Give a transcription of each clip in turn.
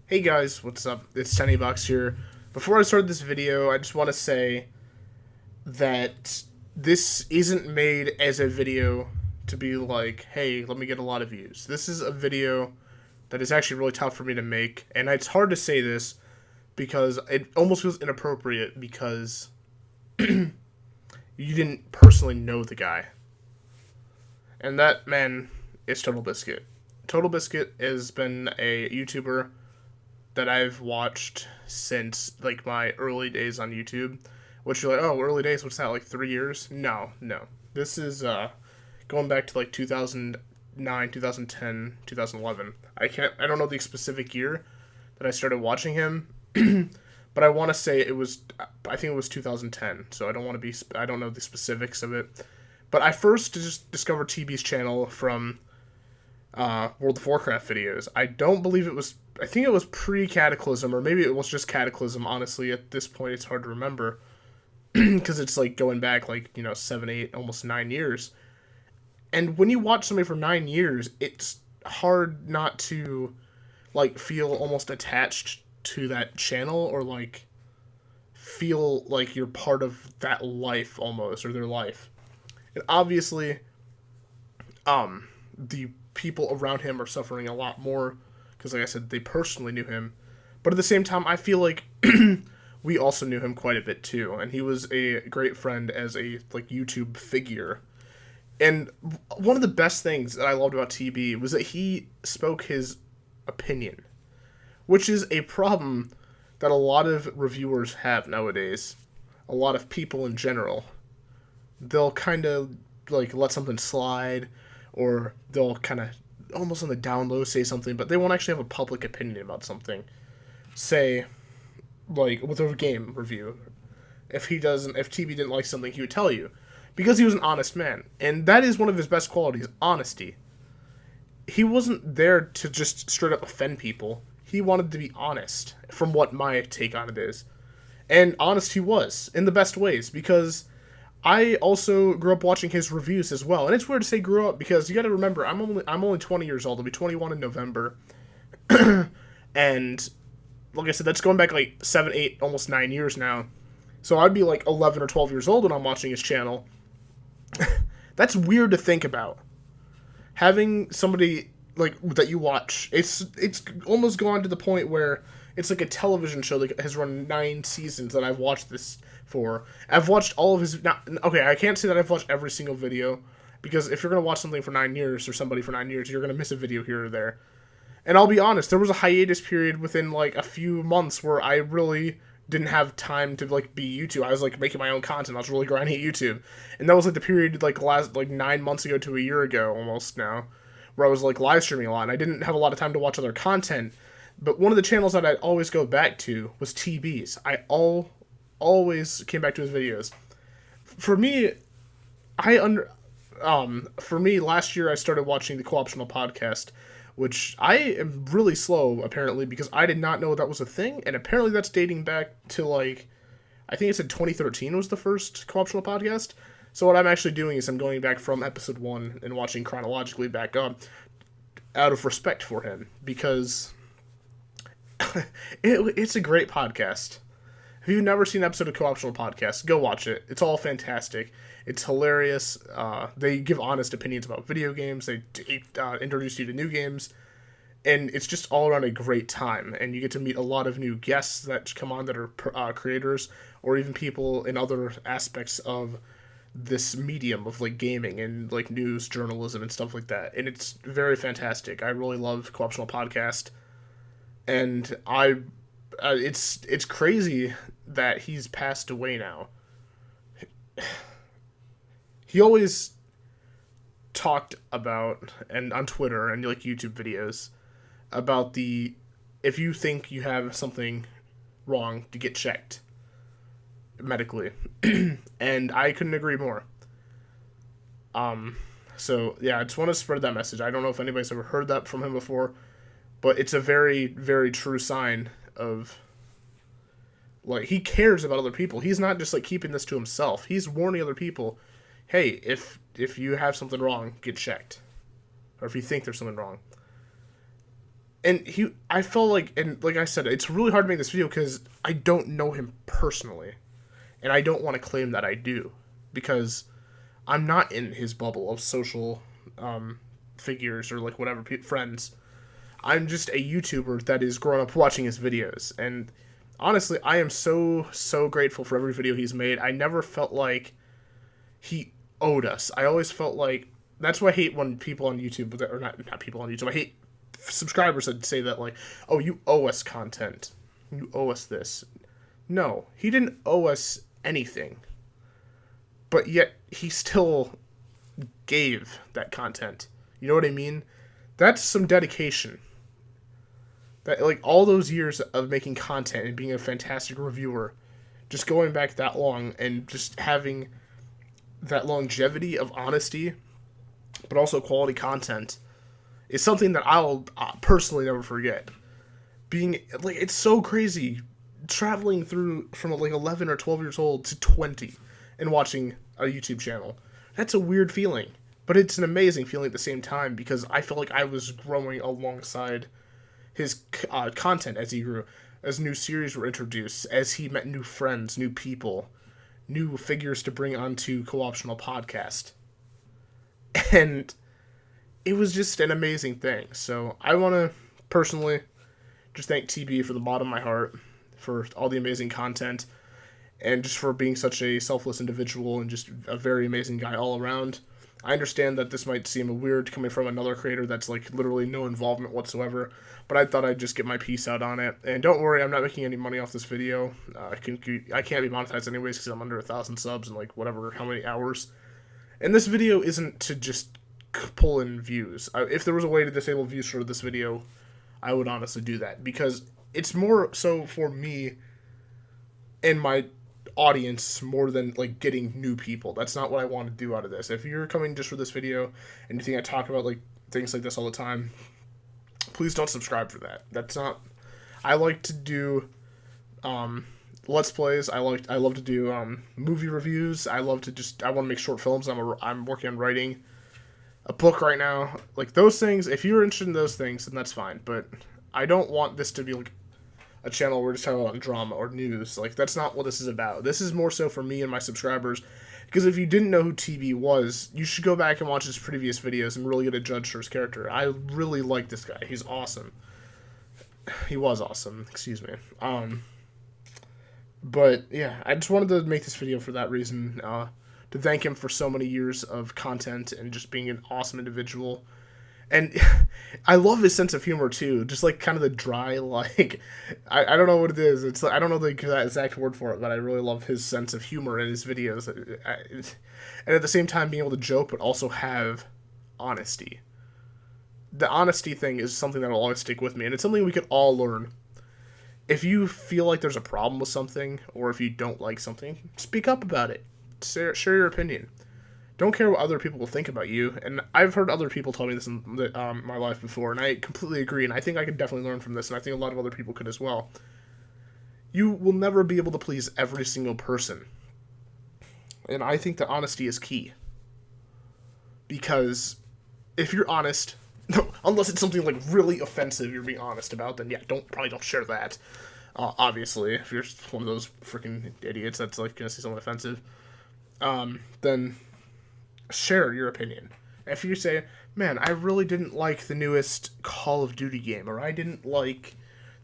Hey guys, what's up? It's TennyBox here. Before I start this video, I just want to say that this isn't made as a video to be like, hey, let me get a lot of views. This is a video that is actually really tough for me to make, and it's hard to say this because it almost feels inappropriate because you didn't personally know the guy. And that man is TotalBiscuit. TotalBiscuit has been a YouTuber that I've watched since like my early days on YouTube. Which you're like, oh, early days, what's that, like 3 years? No, no. This is going back to like 2009, 2010, 2011. I don't know the specific year that I started watching him, but I want to say I think it was 2010. So I don't know the specifics of it. But I first just discovered TB's channel from World of Warcraft videos. I think it was pre-Cataclysm, or maybe it was just Cataclysm, honestly. At this point, it's hard to remember. Because it's like going back like, 7, 8, almost 9 years. And when you watch somebody for 9 years, it's hard not to like feel almost attached to that channel, or like feel like you're part of that life almost, or their life. And obviously, the people around him are suffering a lot more because, like I said, they personally knew him. But at the same time, I feel like we also knew him quite a bit too, and he was a great friend as a like YouTube figure. And one of the best things that I loved about TB was that he spoke his opinion, which is a problem that a lot of reviewers have nowadays. A lot of people in general, they'll kind of like let something slide, or they'll kind of almost on the down low say something, but they won't actually have a public opinion about something. Say, like with a game review, if TB didn't like something, he would tell you, because he was an honest man, and that is one of his best qualities: honesty. He wasn't there to just straight up offend people. He wanted to be honest, from what my take on it is, and honest he was in the best ways, because I also grew up watching his reviews as well. And it's weird to say grew up, because you got to remember I'm only 20 years old. I'll be 21 in November. And like I said, that's going back like 7, 8, almost 9 years now. So I'd be like 11 or 12 years old when I'm watching his channel. That's weird to think about. Having somebody like that you watch, it's almost gone to the point where it's like a television show that has run 9 seasons that I've watched this for. I've watched all of his. Okay, I can't say that I've watched every single video, because if you're gonna watch something for 9 years, or somebody for 9 years, you're gonna miss a video here or there. And I'll be honest, there was a hiatus period within like a few months where I really didn't have time to like be YouTube. I was like making my own content. I was really grinding at YouTube, and that was like the period like last like 9 months ago to a year ago almost now, where I was like live streaming a lot, and I didn't have a lot of time to watch other content. But one of the channels that I'd always go back to was TB's. Always came back to his videos. For me, I under for me, last year I started watching the Co-optional podcast, which I am really slow apparently, because I did not know that was a thing, and apparently that's dating back to like, I think it said 2013 was the first Co-optional podcast. So what I'm actually doing is I'm going back from episode 1 and watching chronologically back up, out of respect for him, because it's a great podcast. If you've never seen an episode of Co-optional Podcast, go watch it. It's all fantastic. It's hilarious. They give honest opinions about video games. They introduce you to new games. And it's just all around a great time. And you get to meet a lot of new guests that come on that are creators, or even people in other aspects of this medium of like gaming and like news journalism and stuff like that. And it's very fantastic. I really love Co-optional Podcast. And it's crazy that he's passed away now. He always talked about, and on Twitter and like YouTube videos, about the, if you think you have something wrong, to get checked medically. And I couldn't agree more. So yeah, I just want to spread that message. I don't know if anybody's ever heard that from him before, but it's a very, very true sign of, like, he cares about other people. He's not just like keeping this to himself. He's warning other people, hey, if you have something wrong, get checked, or if you think there's something wrong. And I felt like, and like I said, it's really hard to make this video because I don't know him personally. And I don't want to claim that I do. Because I'm not in his bubble of social figures or like whatever, friends. I'm just a YouTuber that is growing up watching his videos. And honestly, I am so grateful for every video he's made. I never felt like he owed us. I always felt like, that's why I hate when people on YouTube, or not people on YouTube, I hate subscribers that say that, like, oh, you owe us content, you owe us this. No, he didn't owe us anything, but yet he still gave that content. You know what I mean? That's some dedication. That, like, all those years of making content and being a fantastic reviewer, just going back that long and just having that longevity of honesty, but also quality content, is something that I'll personally never forget. Being, like, it's so crazy traveling through from like 11 or 12 years old to 20 and watching a YouTube channel. That's a weird feeling, but it's an amazing feeling at the same time because I felt like I was growing alongside his content as he grew, as new series were introduced, as he met new friends, new people, new figures to bring onto Co-optional Podcast. And it was just an amazing thing. So I want to personally just thank TB from the bottom of my heart for all the amazing content and just for being such a selfless individual and just a very amazing guy all around. I understand that this might seem weird coming from another creator that's like literally no involvement whatsoever, but I thought I'd just get my piece out on it. And don't worry, I'm not making any money off this video. I can't be monetized anyways because I'm under 1,000 subs in like whatever, how many hours. And this video isn't to just pull in views. If there was a way to disable views for this video, I would honestly do that because it's more so for me and my audience more than like getting new people. That's not what I want to do out of this. If you're coming just for this video and you think I talk about like things like this all the time, please don't subscribe for that. That's not. I like to do let's plays. I love to do movie reviews. I want to make short films. I'm working on writing a book right now. Like those things, if you're interested in those things, then that's fine. But I don't want this to be like a channel where we're just talking about drama or news. Like, that's not what this is about. This is more so for me and my subscribers. Because if you didn't know who TB was, you should go back and watch his previous videos and really get a judge for his character. I really like this guy. He's awesome. He was awesome. Excuse me. But, yeah, I just wanted to make this video for that reason. To thank him for so many years of content and just being an awesome individual. And I love his sense of humor, too. Just, like, kind of the dry, like... I don't know what it is. It's like, I don't know the exact word for it, but I really love his sense of humor in his videos. And at the same time, being able to joke, but also have honesty. The honesty thing is something that will always stick with me, and it's something we could all learn. If you feel like there's a problem with something, or if you don't like something, speak up about it. Share your opinion. Don't care what other people will think about you. And I've heard other people tell me this in my life before, and I completely agree, and I think I could definitely learn from this, and I think a lot of other people could as well. You will never be able to please every single person. And I think that honesty is key. Because if you're honest, unless it's something like really offensive you're being honest about, then yeah, probably don't share that. Obviously, if you're one of those freaking idiots that's like gonna say something offensive, then share your opinion. If you say, man, I really didn't like the newest Call of Duty game, or I didn't like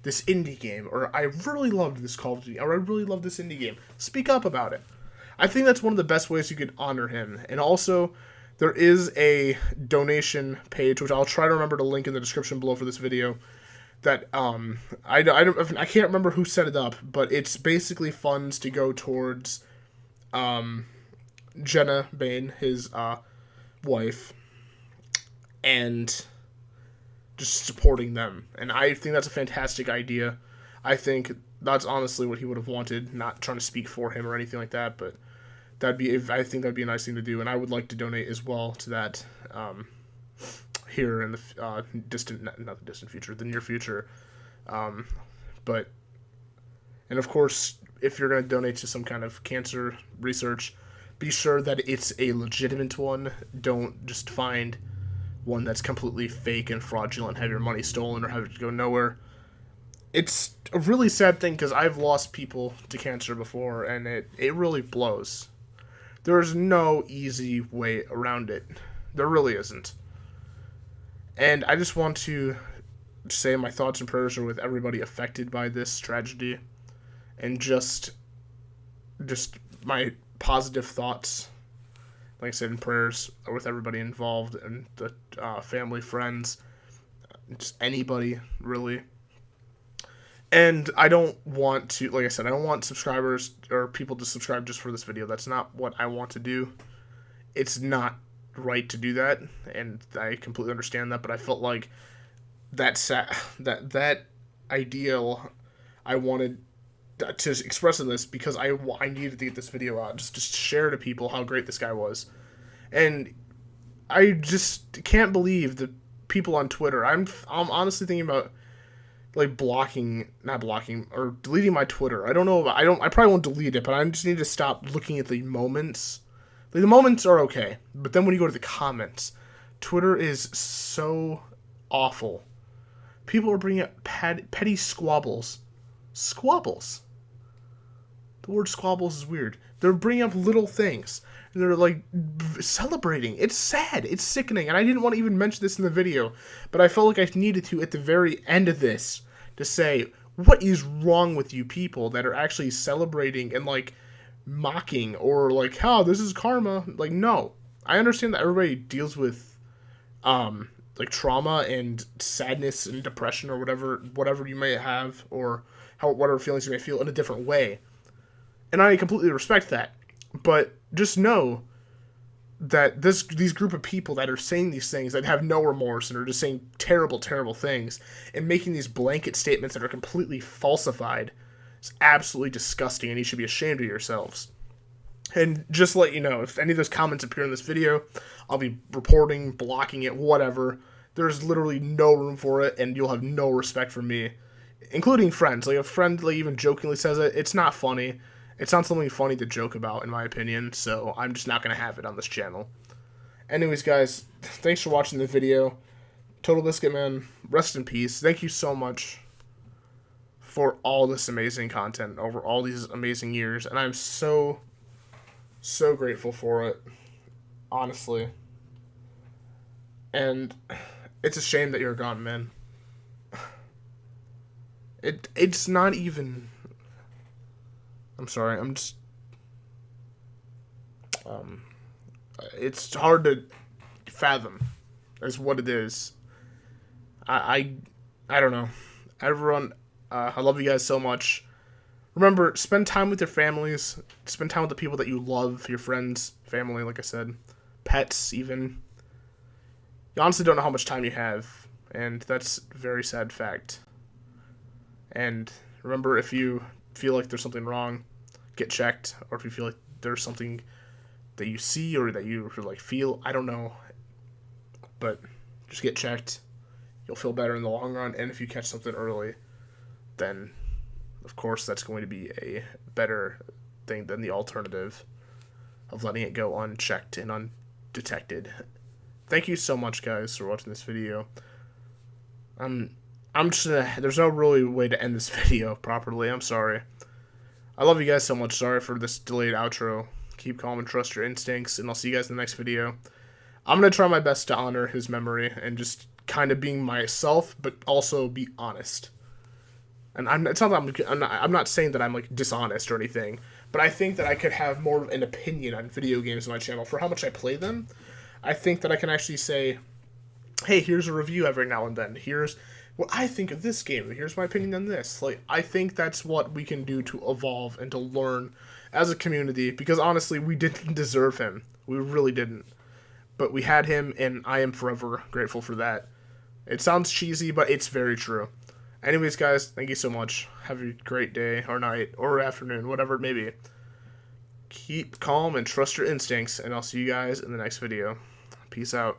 this indie game, or I really loved this Call of Duty, or I really loved this indie game, speak up about it. I think that's one of the best ways you could honor him. And also, there is a donation page, which I'll try to remember to link in the description below for this video, that I can't remember who set it up, but it's basically funds to go towards Jenna Bain, his wife, and just supporting them. And I think that's a fantastic idea. I think that's honestly what he would have wanted, not trying to speak for him or anything like that, but I think that'd be a nice thing to do, and I would like to donate as well to that here in the the near future. But, and of course, if you're going to donate to some kind of cancer research, be sure that it's a legitimate one. Don't just find one that's completely fake and fraudulent, have your money stolen, or have it go nowhere. It's a really sad thing because I've lost people to cancer before, and it really blows. There's no easy way around it. There really isn't. And I just want to say my thoughts and prayers are with everybody affected by this tragedy, and just my positive thoughts, like I said, in prayers are with everybody involved, and the family, friends, just anybody really. And I don't want to, like I said, I don't want subscribers or people to subscribe just for this video. That's not what I want to do. It's not right to do that, and I completely understand that, but I felt like that ideal I wanted to express in this because I needed to get this video out, just share to people how great this guy was. And I just can't believe the people on Twitter. I'm honestly thinking about like not blocking or deleting my Twitter. I don't know. I probably won't delete it, but I just need to stop looking at the moments. Like, the moments are okay, but then when you go to the comments, Twitter is so awful. People are bringing up petty squabbles. Squabbles. The word squabbles is weird. They're bringing up little things. And they're like celebrating. It's sad. It's sickening. And I didn't want to even mention this in the video, but I felt like I needed to at the very end of this to say, what is wrong with you people that are actually celebrating and like mocking or like, oh, this is karma? Like, no. I understand that everybody deals with like trauma and sadness and depression or whatever you may have, or whatever feelings you may feel in a different way. And I completely respect that. But just know that these group of people that are saying these things, that have no remorse and are just saying terrible, terrible things and making these blanket statements that are completely falsified, is absolutely disgusting, and you should be ashamed of yourselves. And just to let you know, if any of those comments appear in this video, I'll be reporting, blocking it, whatever. There's literally no room for it, and you'll have no respect for me, including friends. Like, a friend like even jokingly says it, it's not funny. It's not something funny to joke about, in my opinion, so I'm just not going to have it on this channel. Anyways, guys, thanks for watching the video. TotalBiscuit, man, rest in peace. Thank you so much for all this amazing content over all these amazing years, and I'm so grateful for it, honestly. And it's a shame that you're gone, man. It's not even... I'm sorry, I'm just... it's hard to fathom is what it is. I don't know. Everyone, I love you guys so much. Remember, spend time with your families. Spend time with the people that you love, your friends, family, like I said. Pets, even. You honestly don't know how much time you have, and that's a very sad fact. And remember, if you feel like there's something wrong, get checked. Or if you feel like there's something that you see or that you like feel, I don't know, but just get checked. You'll feel better in the long run. And if you catch something early, then of course that's going to be a better thing than the alternative of letting it go unchecked and undetected. Thank you so much, guys, for watching this video. I'm just there's no really way to end this video properly. I'm sorry. I love you guys so much. Sorry for this delayed outro. Keep calm and trust your instincts, and I'll see you guys in the next video. I'm going to try my best to honor his memory and just kind of being myself, but also be honest. And it's not that I'm not saying that I'm like dishonest or anything, but I think that I could have more of an opinion on video games on my channel for how much I play them. I think that I can actually say, hey, here's a review every now and then. Here's what I think of this game. Here's my opinion on this. Like, I think that's what we can do to evolve and to learn as a community, because honestly, we didn't deserve him. We really didn't. But we had him, and I am forever grateful for that. It sounds cheesy, but it's very true. Anyways, guys, thank you so much. Have a great day, or night, or afternoon, whatever it may be. Keep calm and trust your instincts, and I'll see you guys in the next video. Peace out.